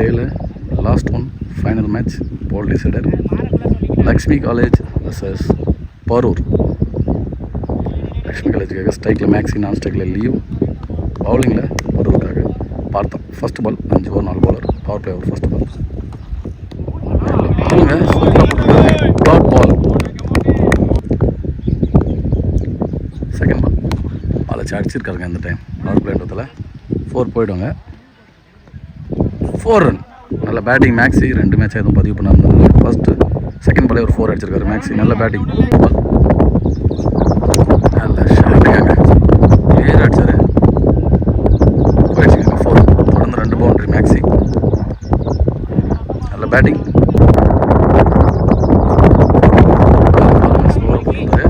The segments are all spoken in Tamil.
டேயில் லாஸ்ட் ஒன் ஃபைனல் மேட்ச் போல் decider Lakshmi college versus Paroor. Lakshmi காலேஜுக்காக ஸ்ட்ரைக்கில் மேக்ஸி, நான் ஸ்ட்ரைக்கில் லீவ், பவுலிங்கில் பரூருக்காக பார்த்தோம். First ball 5 over 4 bowler, power play over first ball. பாருங்க டாட் பால். செகண்ட் பால் பாலச்சு அடிச்சிருக்காருங்க. இந்த டைம் பவர் பிளேன்றதில் 4 போயிடுவாங்க. 4 ரன். நல்ல பேட்டிங் மேக்ஸி. 2 மேட்ச் எதுவும் பதிவு பண்ணாமல் ஃபஸ்ட்டு செகண்ட் பாலே ஒரு 4 அடிச்சிருக்காரு மேக்ஸி. நல்ல பேட்டிங். நல்ல ஷாட்டுங்க, கிளியர் அடிச்சாரு, போயிடுச்சுங்க 4. தொடர்ந்து 2 பவுண்டரி மேக்ஸி. நல்ல பேட்டிங். ஸ்லோவாக போட்டுருந்தாரு.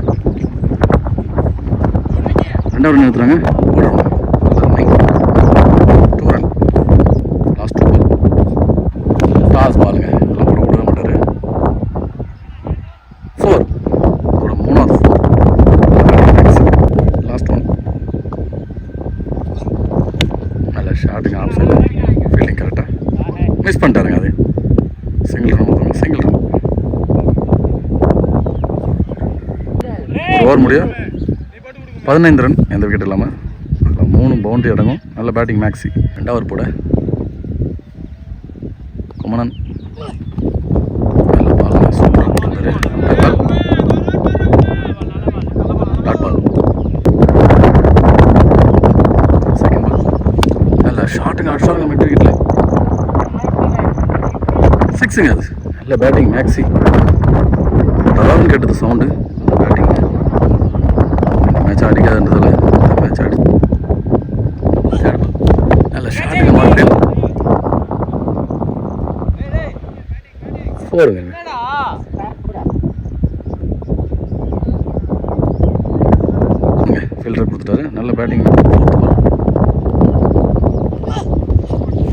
2வது ரன் எடுத்துறாங்க. போடுறாங்க. டாஸ் பாலுங்க. இதெல்லாம் கூட விடவே மாட்டார். 4 இதோட 3வது 4. Last one. நல்ல ஷாட்டுங்க. ஆஃப் சைடில் ஃபீல்டிங் கரெக்டாக மிஸ் பண்ணிட்டாருங்க. அது சிங்கிள் ரன் கொடுத்தாங்க. Single run. ஓவர் முடியும் 15 ரன். எந்த விக்கெட் இல்லாமல் 3 பவுண்டரி அடங்கும். நல்ல பேட்டிங் மேக்ஸி. 2வது போட குமணன். நல்ல பால் சூப்பராக போட்டுருந்தாரு. Dot ball. செகண்ட் பால் நல்ல ஷாட்டுங்க. அடிச்சாருங்க மிட் விக்கெட்டில். 6ங்க. அது நல்ல பேட்டிங் மேக்ஸி. டரான்னு கேட்டது சவுண்டு. நல்ல பேட்டிங். மேட்ச் அடிக்காதுன்றதில் மேட்ச் அடி. நல்ல ஷாட்டுங்க. மறுபடியும் 4ங்க. ஃபீல்டர் கொடுத்துட்டாரு. நல்ல பேட்டிங். 4th ball.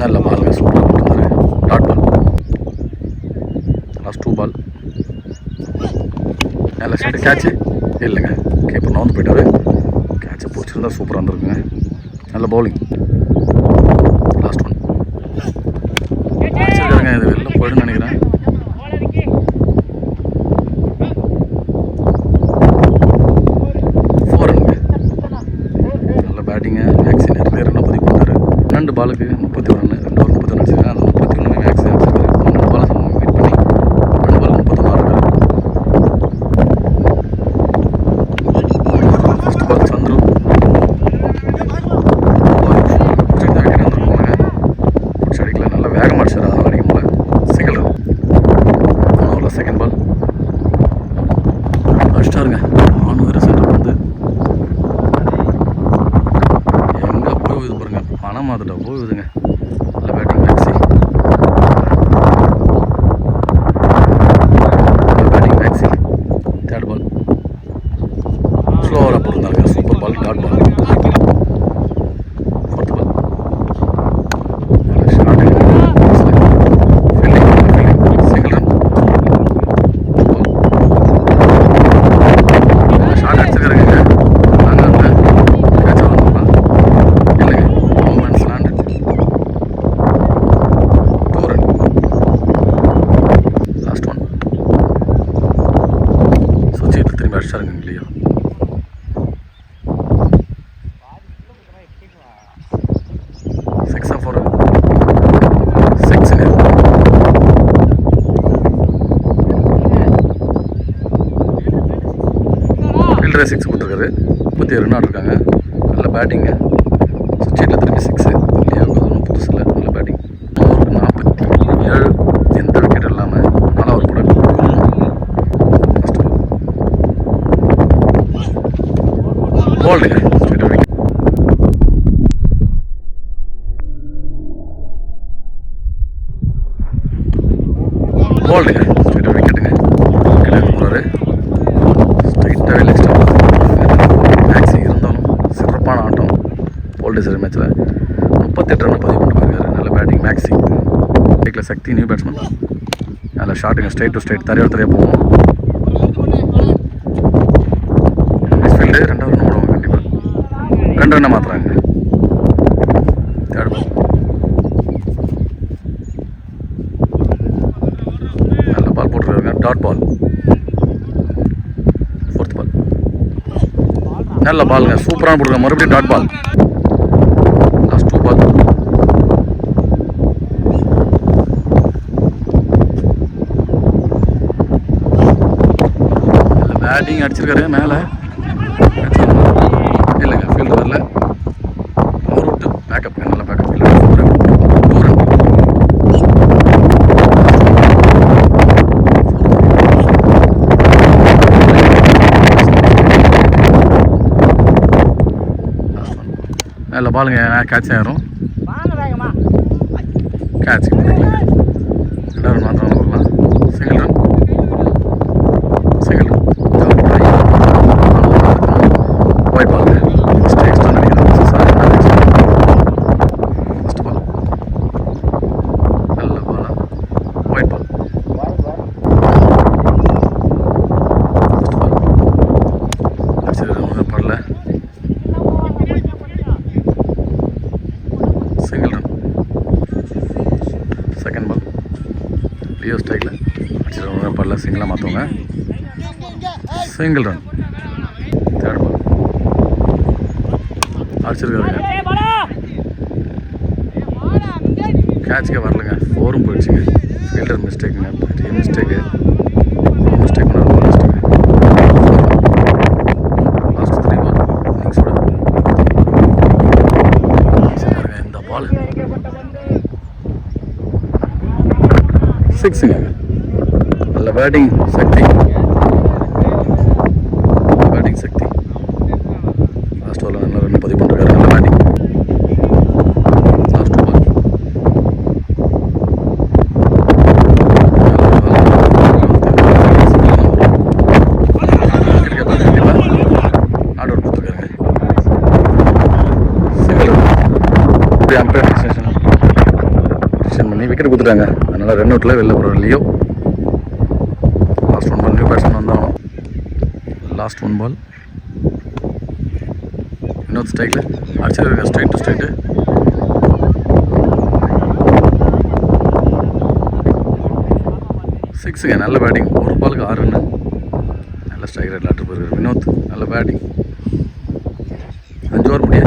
நல்ல பாலுங்க. சூப்பராக போட்டுருந்தாரு. Dot ball. லாஸ்ட் 2 பால். நல்ல ஷாட்டு. கேட்சு இல்லைங்க. கேப்பர் நவுந்து போயிட்டாரு. கேட்சை பிடிச்சிருந்தா சூப்பராக இருந்திருக்குங்க. நல்ல பவுலிங். Last one அடிச்சிருக்காருங்க. இது வெளில போயிடுன்னு நினைக்கிறேன். 4 ரன்ங்க. நல்ல பேட்டிங்க மேக்ஸி. நிறைய ரன்னை பதிவு பண்ணாரு. 12 பாலுக்கு 31 ரன். 2 ஓவர் 31 அடிச்சிருக்காங்க. அந்த 31 மேக்ஸி அடிச்சிருக்காரு. 12 பால் மீட் பண்ணி 2 பால் 31 இருக்காரு. ஃபர்ஸ்ட் பால் சந்துரு அடிக்கல. நல்ல வேகமாக அடிச்சார். அதனால் அடிக்க முடியல. Single run. 3 செகண்ட் பால் அடிச்சிட்டாருங்க. 400 சென்டர் வந்து எங்கே போகுது பாருங்க. பணம் மாத்திட்ட போகுதுங்க. நல்ல பேட்டிங் மேக்ஸி. நல்ல பேட்டிங் மேக்ஸி. 3rd பால் ஸ்லோவராக போட்டிருந்தாங்க. Super ball. Dot ball. 4th ball நல்ல ஷாட்டுங்க. Single run. ஷாட் அடிச்சிருக்காருங்க. நாங்கள் அந்த கேட்ச் ஆகணும்னா இல்லைங்க. மூமெண்ட்ஸ் லேண்ட் 2 ரன். லாஸ்ட் ஒன் சுவிட்ச் திரும்பி அடிச்சாருங்க. இல்லையா 6 4 6ங்க. ஃபீல்டரே 6 கொடுத்துருக்காரு. 37 ரன் ஆடிருக்காங்க. நல்ல பேட்டிங்க. சுவிட்சில் திரும்பி 6. இல்லையா ஒன்றும் புதுசு இல்லை. நல்ல பேட்டிங். 47 எந்த விக்கெட் இல்லாமல் 4வது போட போல்டுங்க. Straight wicket. போல்டுங்க. ஸ்ட்ரைட் விக்கெட்டுங்க. எழுதி போகிறாரு. ஸ்ட்ரைட்டாகவே லெக் ஸ்டாப் மேக்ஸி. இருந்தாலும் சிறப்பான ஆட்டம் போல் டிசைடர் மேட்ச்சில் 38 ரன் பதிவு பண்ணிட்டு போயிருக்காரு. நல்ல பேட்டிங் மேக்ஸி. டேக்கில் சக்தி நியூ பேட்ஸ்மேன். நல்ல ஷாட்டுங்க. ஸ்ட்ரைட் டு ஸ்ட்ரைட் தரையோட தரையாக போவோம். மிஸ்ஃபீல்டு 2வது ரன் போடுவாங்க கண்டிப்பாக. 2 ரன்னை மாற்றுறாங்க. 3rd பால் டாட் பால். ஃபோர்த் பால். நல்ல பாலுங்க, சூப்பரான போட்டுருங்க. மறுபடியும் டாட் பால். லாஸ்ட் 2 பால். பேட்டிங் அடிச்சிருக்காரு மேலே. இல்லைங்க, ஃபீல்டு வரல. ஒரு விட்டு பேக்கப், நல்ல பேக்கப். ஃபீல்டு நல்ல பாலுங்க, கேட்ச் ஆயிரும். கேட்ச் 2 ரன் மாத்திரம் வரலாம். Single run. Single run. Wide ball. First extra நினைக்கிறேன். ஃபஸ்ட்டு பால் நல்ல பாலா. Wide ball. ஃபஸ்ட்டு பால் அடிச்சிருக்காங்க, படல. Single run. Second ball Leo ஸ்ட்ரைக்கில் அடிச்சிருக்காங்க, படல. சிங்கிளாக மாற்றுவாங்க. Single run. தேர்ட் பால் அடிச்சிருக்காருங்க, கேட்சுக்கே வரலங்க. 4ம் போயிடுச்சுங்க. ஃபீல்டர் மிஸ்டேக்குங்க, பெரிய மிஸ்டேக்கு. மிஸ்டேக் பண்ண மிஸ்டேக். லாஸ்ட் 3 பால் இன்னிங்ஸோட சரிங்க. இந்த பால் 6ங்க. நல்ல batting Sakthi. Batting Sakthi. Last ball நல்ல ரன் பதிவு பண்ணிருக்காரு. நல்ல batting. Last 2 ball. Not out கொடுத்துருக்காருங்க. சிங்கிள் அம்பையர் டிசிஷன் பண்ணி விக்கெட் கொடுத்துட்டாங்க. அதனால் ரன் அவுட்டில் வெளில போகிற Leo. Last 1 ball. New batsman வந்தாலும் லாஸ்ட் 1 பால். இன்னொரு ஸ்ட்ரைக்கில் அடிச்சிருக்காங்க. Straight to straight. சிக்ஸுங்க. நல்ல பேட்டிங். 1 பாலுக்கு 6 ரன்னு. நல்ல ஸ்ட்ரைக் ரேட்டில் ஆட்டு போயிருக்காரு வினோத். நல்ல பேட்டிங். 5 ஓவர் முடிய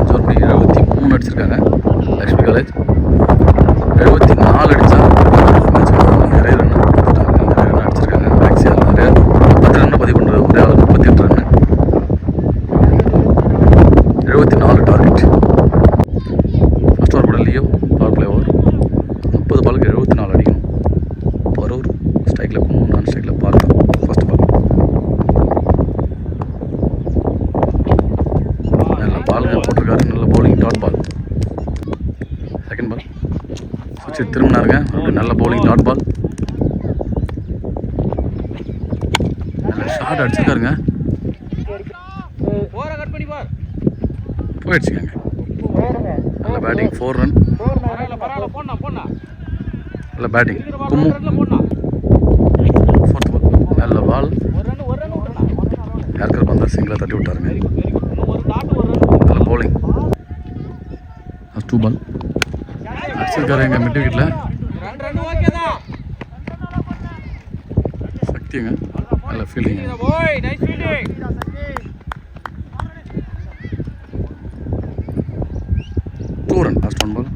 5 ஓவர் முடிய 73 அடிச்சிருக்காங்க. லக்ஷ்மி காலேஜ் 74 அடித்தா நிறைய ரன் அடிச்சிருக்காங்க. மேக்ஸியால் நிறைய 10 ரன்னை பதிவு பண்ணுறது. ஒரே ஆள் 38 ரன்னு. 74 டார்கெட். ஃபஸ்ட் ஓவர் கூட லியோ பவர் பிளே ஓவர். 30 பாலுக்கு 74 அடிக்கணும். பரூர் ஸ்ட்ரைக்கில் 3, நான் ஸ்ட்ரைக்கில் பார்த்தேன். ஃபஸ்ட் பால் நல்ல பாலுங்க போட்டிருக்காரு. நல்ல bowling. Dot ball. Second ball சுவிட்ச் திரும்பினாருங்க. நல்ல பவுலிங். டாட் பால். நல்ல ஷாட் அடிச்சிருக்காருங்க. போயிடுச்சுங்க. நல்ல பேட்டிங். 4 ரன். நல்ல பேட்டிங். கும்மு. 4th ball. நல்ல பால். யாருக்கிற பந்தா சிங்கிளாக தட்டி விட்டாருங்க. நல்ல பவுலிங். 2 பால் அடிச்சிருக்காரு எங்கள் மிட் விக்கெட்டில். சக்திங்க. நல்ல fielding. 2 run. Last 1 ball.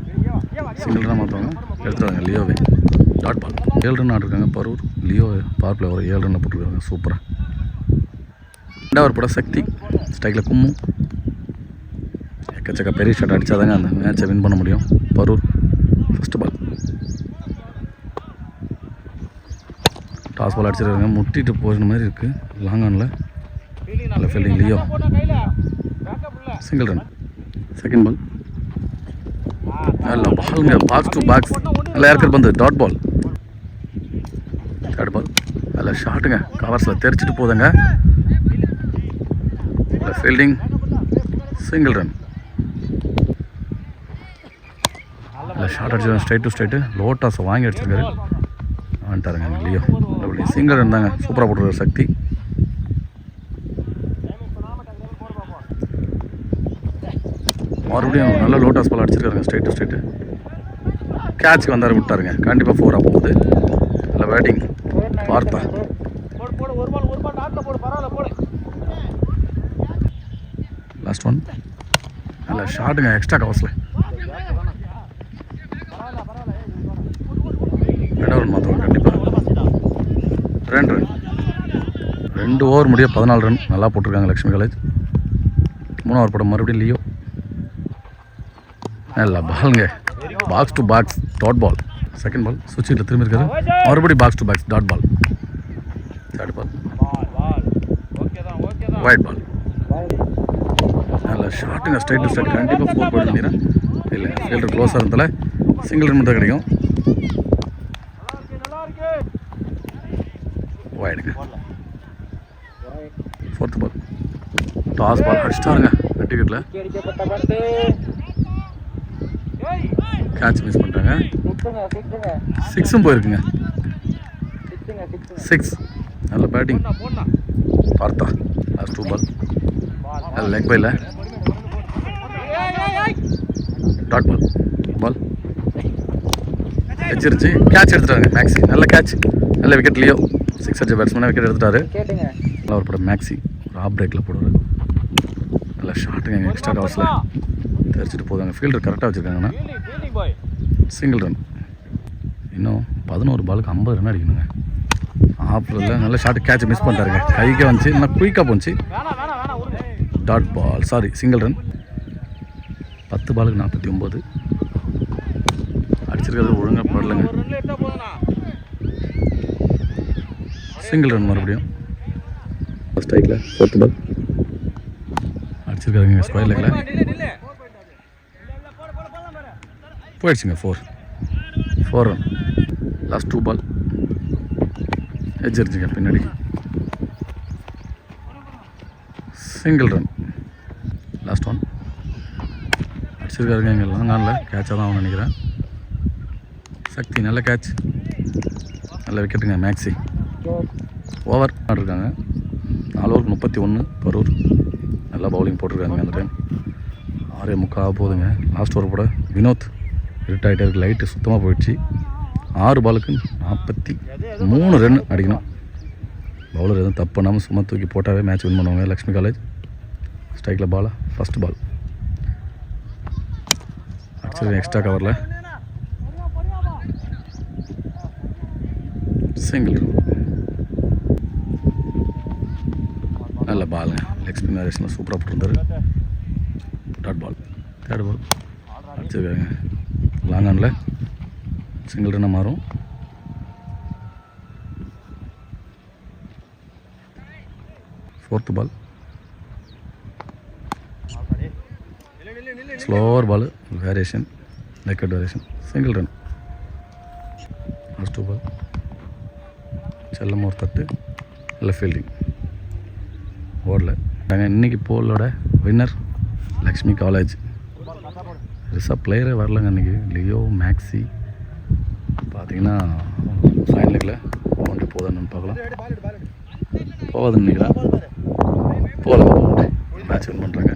Single run மாற்றுவாங்க. எடுத்துருவாங்க லியோவே. Dot ball. 7 ரன் ஆடிருக்காங்க பரூர். லியோ பவர் பிளே ஒரு 7 ரன்னை போட்டுருக்காங்க. சூப்பராக. 2வது ஓவர் போட சக்தி. ஸ்ட்ரைக்கில் கும்மு. எக்கச்சக்க பெரிய ஷாட் அடித்தாதாங்க அந்த மேட்சை வின் பண்ண முடியும். Paroor. First ball toss ball அடிச்சிருக்காங்க. முட்டிட்டு போகிற மாதிரி இருக்குது. லாங் ஆனில் நல்ல fielding. Leo. Single run. Second ball நல்ல பாலுங்க. Box to box. நல்லா யாருக்கிற பந்து. Dot ball. தேர்ட் பால் நல்ல ஷாட்டுங்க. கவர்ஸில் தெரிச்சிட்டு போதுங்க. நல்ல ஃபீல்டிங். Single run. நல்ல ஷாட் அடிச்சிருக்காங்க. Straight to straight. லோ டாஸை வாங்கி அடிச்சிருக்காரு. வந்துட்டாருங்க லியோ. சிங்கிள் ரன் தாங்க. சூப்பராக போட்டுருக்காரு சக்தி. மறுபடியும் நல்ல லோ டாஸ் பால் அடிச்சிருக்காருங்க. Straight to straight. கேட்சுக்கு வந்தார் விட்டாருங்க. கண்டிப்பாக 4 போகுது. இல்லை பேட்டிங் பார்த்தா லாஸ்ட் ஒன் நல்ல ஷாட்டுங்க. எக்ஸ்ட்ரா கவர்ஸில் ரன் மாற்றணும் கண்டிப்பாக. 2 ரன் 2 ஓவர் முடிய 14 ரன் நல்லா போட்டிருக்காங்க லக்ஷ்மி காலேஜ். 3 ஓவர் படம் மறுபடியும் லியோ. நல்லா பாலுங்க. Box to box dot ball. Second ball சுவிட்சில் திரும்பி இருக்காரு. மறுபடியும் box to box dot ball. Third ball wide ball. நல்ல ஷாட்டுங்க. ஸ்ட்ரைட் டு ஸ்ட்ரைட் கண்டிப்பாக 4 போய்ட்டு பண்ணிடுறேன். இல்லை ஃபீல்டர் க்ளோஸாக இருந்தால சிங்கிள் ரன் தான் கிடைக்கும். ஒயிடுங்க. 4th பால் டாஸ் பால் அடிச்சிட்டாருங்க. டிக்கெட்டில் கேட்ச் மிஸ் பண்ணிட்டாங்க. 6 போயிருக்குங்க. 6 நல்ல பேட்டிங் பார்த்தா. லாஸ்ட் 2 பால் நல்ல லெக் பையில் டாட் பால். பால் வச்சிருச்சு. கேட்ச் எடுத்துட்டாங்க மேக்ஸி. நல்ல கேட்ச். நல்ல விக்கெட்லேயோ 6 அடிச்ச பேட்ஸ்மேனாக விக்கெட் எடுத்துட்டாரு. நல்லா ஒரு படம் மேக்ஸி ஒரு ஆஃப் பிரேக்கில் போடுவார். நல்லா ஷாட்டுங்க. எக்ஸ்ட்ரா கவர்ஸில் தெரிச்சிட்டு போதாங்க. ஃபீல்டர் கரெக்டாக வச்சுருக்காங்கன்னா சிங்கிள் ரன். இன்னும் 11 பாலுக்கு 50 ரன் அடிக்கணுங்க. ஆஃபில் நல்ல ஷாட்டு. கேட்ச் மிஸ் பண்ணிட்டாருங்க. கைக்கே வந்துச்சு. இன்னும் குயிக்காக போச்சு. Dot ball sorry single run. 10 பாலுக்கு 49 அடிச்சிருக்கிறது ஒழுங்காக படலைங்க. சிங்கிள் ரன் மறுபடியும் ஸ்ட்ரைக்கில். 4th பால் அடிச்சிருக்காருங்க ஸ்கொயர் லெக்கில். போயிடுச்சுங்க. 4 ரன். லாஸ்ட் 2 பால் எட்ஜ் அடிச்சுங்க பின்னாடி. Single run. லாஸ்ட் 1 அடிச்சிருக்காருங்க. இங்கே லாங்கானில் கேட்சாக தான் அவன் நினைக்கிறேன். சக்தி நல்ல கேட்ச். நல்ல விக்கெட்டுங்க. Maxi over ஆடிருக்காங்க. 4 ஓவருக்கு 31 பரூர். நல்லா பவுலிங் போட்டிருக்காங்க அந்த டைம். 6:45 போகுதுங்க. லாஸ்ட் ஓவர் போட வினோத் ரிட் ஆகிட்டே இருக்குது. லைட்டு சுத்தமாக போயிடுச்சு. 6 பாலுக்கு 43 ரன் அடிக்கணும். பவுலர் எதுவும் தப்பு பண்ணாமல் சும்மா தூக்கி போட்டாவே மேட்ச் வின் பண்ணுவாங்க லக்ஷ்மி காலேஜ். ஸ்ட்ரைக்கில் பாலா ஃபஸ்ட் பால் அடிச்சது எக்ஸ்ட்ரா கவரில். Single run. நல்ல பாலுங்க. லெக் ஸ்பின் வேரியேஷனில் சூப்பராக போட்டிருந்தாரு. Dot ball. தேர்ட் பால் அடிச்சிருக்காங்க. லாங் ஆனில் சிங்கிள் ரன்னாக மாறும். Fourth ball slower ball variation leg variation single run. Last 2 ball செல்லம் ஒரு தட்டு. நல்ல ஃபீல்டிங் ஓடல. இன்னைக்கு போலோட வின்னர் லக்ஷ்மி காலேஜ். ரிசா பிளேயரே வரலங்க அன்றைக்கி. லியோ மேக்ஸி பார்த்தீங்கன்னா ஃபைனலுக்குள்ள பவுண்ட்ரி போதான்னு பார்க்கலாம். போகாதுன்னு நினைக்கிறேன். போகல. மேட்ச் வின் பண்ணுறாங்க.